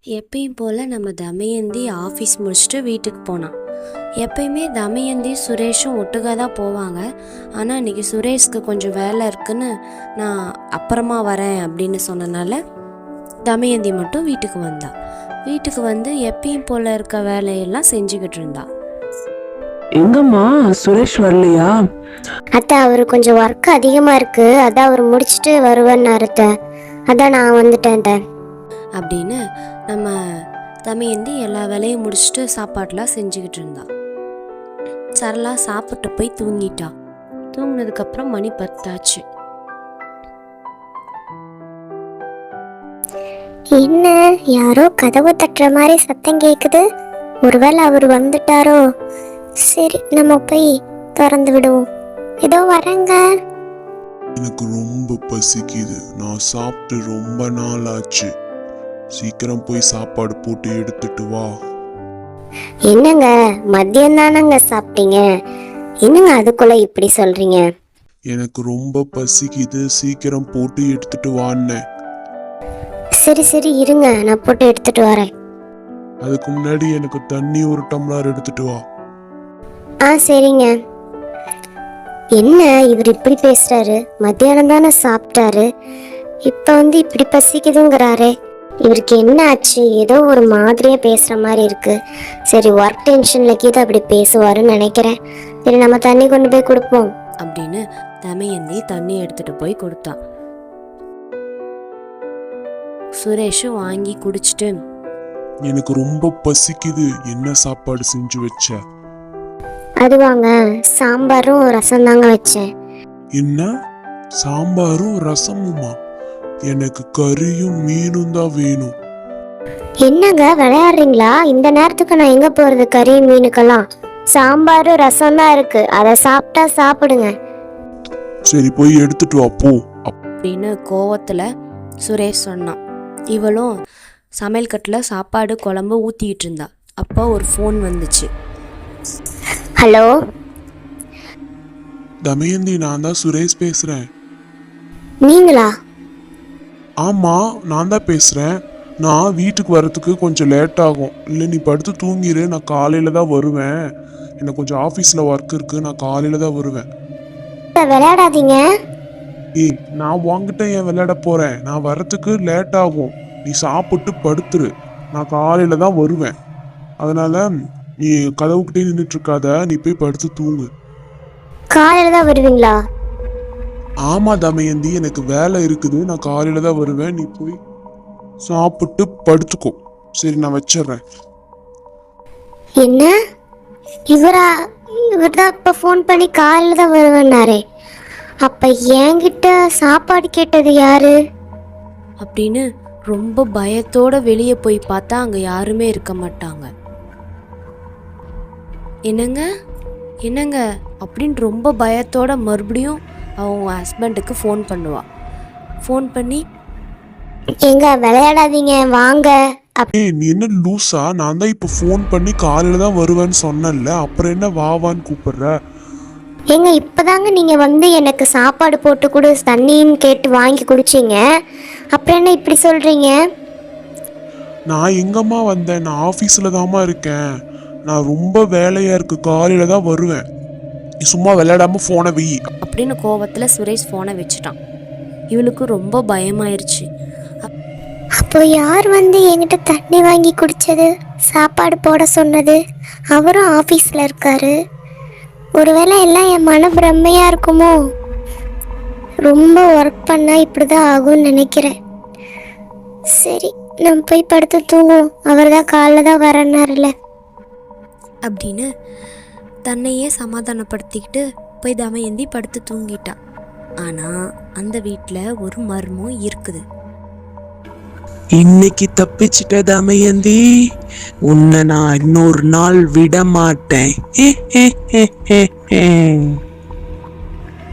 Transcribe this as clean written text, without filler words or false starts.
எப்பயும் போல் நம்ம தமயந்தி ஆஃபீஸ் முடிச்சுட்டு வீட்டுக்கு போனான். எப்பயுமே தமயந்தி சுரேஷும் ஒட்டுக்காக தான் போவாங்க. ஆனால் இன்றைக்கி சுரேஷ்க்கு கொஞ்சம் வேலை இருக்குன்னு நான் அப்புறமா வரேன் அப்படின்னு சொன்னனால தமயந்தி மட்டும் வீட்டுக்கு வந்தா. வீட்டுக்கு வந்து எப்பயும் போல் இருக்க வேலையெல்லாம் செஞ்சுக்கிட்டு இருந்தா. எங்கம்மா சுரேஷ் வரலையா? அத்தை, அவரு கொஞ்சம் ஒர்க் அதிகமாக இருக்கு, அதான் அவர் முடிச்சுட்டு வருவேன்னு அர்த்த, அதான் நான் வந்துட்டேன் அப்படின்னு நம்ம தமயந்தி எல்லா வேலையும் முடிச்சுட்டு சாப்பாடெலாம் செஞ்சுக்கிட்டு இருந்தா. சரளா சாப்பிட்டு போய் தூங்கிட்டா. தூங்கினதுக்கப்புறம் மணி 10 ஆச்சு. என்ன யாரோ கதவு தட்டுற மாதிரி சத்தம் கேக்குது, ஒருவேளை அவர் வந்துட்டாரோ? சரி, நம்ம போய் திறந்து விடுவோம். ஏதோ வரங்க. எனக்கு ரொம்ப பசிக்குது, நான் சாப்பிட்டு ரொம்ப நாள் ஆச்சு. சீக்கிரம் போய் சாப்பாடு போட்டு எடுத்துட்டு வா. என்னங்க, மதியம் தானங்க சாப்பிட்டீங்க, என்னங்க அதுக்குள்ள இப்படி சொல்றீங்க? எனக்கு ரொம்ப பசிக்குது, சீக்கிரம் போட்டு எடுத்துட்டு வான்னு. சரி சரி இருங்க, நான் போட்டு எடுத்துட்டு வரேன். அதுக்கு முன்னாடி எனக்கு தண்ணி ஒரு டம்ளர் எடுத்துட்டு வா. சரிங்க. என்ன இவர் இப்படி பேசுறாரு? மத்தியானம் தானே சாப்பிட்டாரு, இப்ப வந்து இப்படி பசிக்குதுங்கிறாரே. இவருக்கு என்ன ஆச்சு? ஏதோ ஒரு மாதிரியா பேசுற மாதிரி இருக்கு. சரி, ஒர்க் டென்ஷன்ல கீதா அப்படி பேசுவாருன்னு நினைக்கிறேன். சரி, நம்ம தண்ணி கொண்டு போய் கொடுப்போம் அப்படின்னு தமயந்தி தண்ணி எடுத்துட்டு போய் கொடுத்தா. சுரேஷும் வாங்கி குடிச்சிட்டு, எனக்கு ரொம்ப பசிக்குது, என்ன சாப்பாடு செஞ்சு வச்ச? அதுவாங்க, சாம்பாரும் ரசம் தாங்க வச்சேன். என்ன, சாம்பாரும் ரசமுமா? எனக்கு கறியும் மீனும் தான் வேணும். என்னங்க விளையாடுறீங்களா? இந்த நேரத்துக்கு நான் எங்க போறது? கறி மீனுக்கெல்லாம் சாம்பாரும் ரசம் தான் இருக்கு, அதை சாப்பிட்டா சாப்பிடுங்க. சரி, போய் எடுத்துட்டு வா போ அப்படின்னு கோவத்துல சுரேஷ் சொன்னான். இவளும் சமையல் கட்டில் சாப்பாடு குழம்பு ஊற்றிக்கிட்டு இருந்தா. அப்போ ஒரு ஃபோன் வந்துச்சு. ஹலோ தமயந்தி, நான் தான் சுரேஷ் பேசுறேன். நீங்களா? ஆமா, நான் தான் பேசுறேன். நான் வீட்டுக்கு வர்றதுக்கு கொஞ்சம் லேட் ஆகும். இல்லை, நீ படுத்து தூங்கிடு, நான் காலையில தான் வருவேன். எனக்கு கொஞ்சம் ஆஃபீஸில் ஒர்க் இருக்கு, நான் காலையில தான் வருவேன். விளையாடாதீங்க. ஏய், நான் உன்கிட்ட ஏன் விளையாட போறேன்? நான் வர்றதுக்கு லேட் ஆகும். நீ சாப்பிட்டு படுத்துரு, நான் காலையில தான் வருவேன். அதனால நீ கதவுக்கிட்டே நின்றுட்டு இருக்காத, நீ போய் படுத்து தூங்கு. காலையில தான் வருவீங்களா? ஆமா தமயந்தி, எனக்கு வேலை இருக்குது, நான் காலையில தான் வருவேன். நீ போய் சாப்பிட்டு படுத்துக்கோ. சரி, நான் வச்சிடுறேன். என்ன, இவர் தான் இப்ப ஃபோன் பண்ணி காலையில தான் வருவேன்னாரே. அப்ப என்கிட்ட சாப்பாடு கேட்டது யாரு? அப்படின்னு ரொம்ப பயத்தோட வெளியே போய் பார்த்தா அங்கே யாருமே இருக்க மாட்டாங்க. என்னங்க என்னங்க அப்படின்னு ரொம்ப பயத்தோட மறுபடியும் அவங்க ஹஸ்பண்டுக்கு ஃபோன் பண்ணுவா. ஃபோன் பண்ணி, எங்க விளையாடாதீங்க வாங்க. ஏய், நீ என்ன லூசா? நான் தான் இப்போ ஃபோன் பண்ணி காலையில தான் வருவேன்னு சொன்னேன்ல, அப்புறம் என்ன வாவான்னு கூப்பிடுற? எங்க இப்பதாங்க நீங்க வந்து எனக்கு சாப்பாடு போட்டு கொடு, தண்ணின்னு கேட்டு வாங்கி குடிச்சீங்க, அப்புறம் என்ன இப்படி சொல்றீங்க? நான் எங்கம்மா வந்தேன்? நான் ஆஃபீஸில் தாம்மா இருக்கேன். நான் ரொம்ப வேலையா இருக்கு, காலையில தான் வருவேன். நீ சும்மா விளையாடாம ஃபோனை வை அப்படின்னு கோவத்தில் சுரேஷ் ஃபோனை வச்சுட்டான். இவளுக்கு ரொம்ப பயமாயிருச்சு. அப்போ யார் வந்து என்கிட்ட தண்ணி வாங்கி குடிச்சது, சாப்பாடு போட சொன்னது? அவரும் ஆஃபீஸில் இருக்காரு. ஒருவேளை எல்லாம் என் மன பிரம்மையா இருக்குமோ? ரொம்ப ஒர்க் பண்ணால் இப்படி தான் ஆகும்னு நினைக்கிறேன். சரி, நம்ம போய் படுத்து தூங்குவோம், அவர் தான் காலைல தான் வரனார்ல அப்படின்னு தன்னையே சமாதானப்படுத்திக்கிட்டு போய் தமயந்தி படுத்து தூங்கிட்டா. ஆனால் அந்த வீட்டில் ஒரு மர்மம் இருக்குது. இன்னைக்கு தப்பிச்சிட்ட தமயந்தி, உன்னை நான் இன்னொரு நாள் விட மாட்டேன்.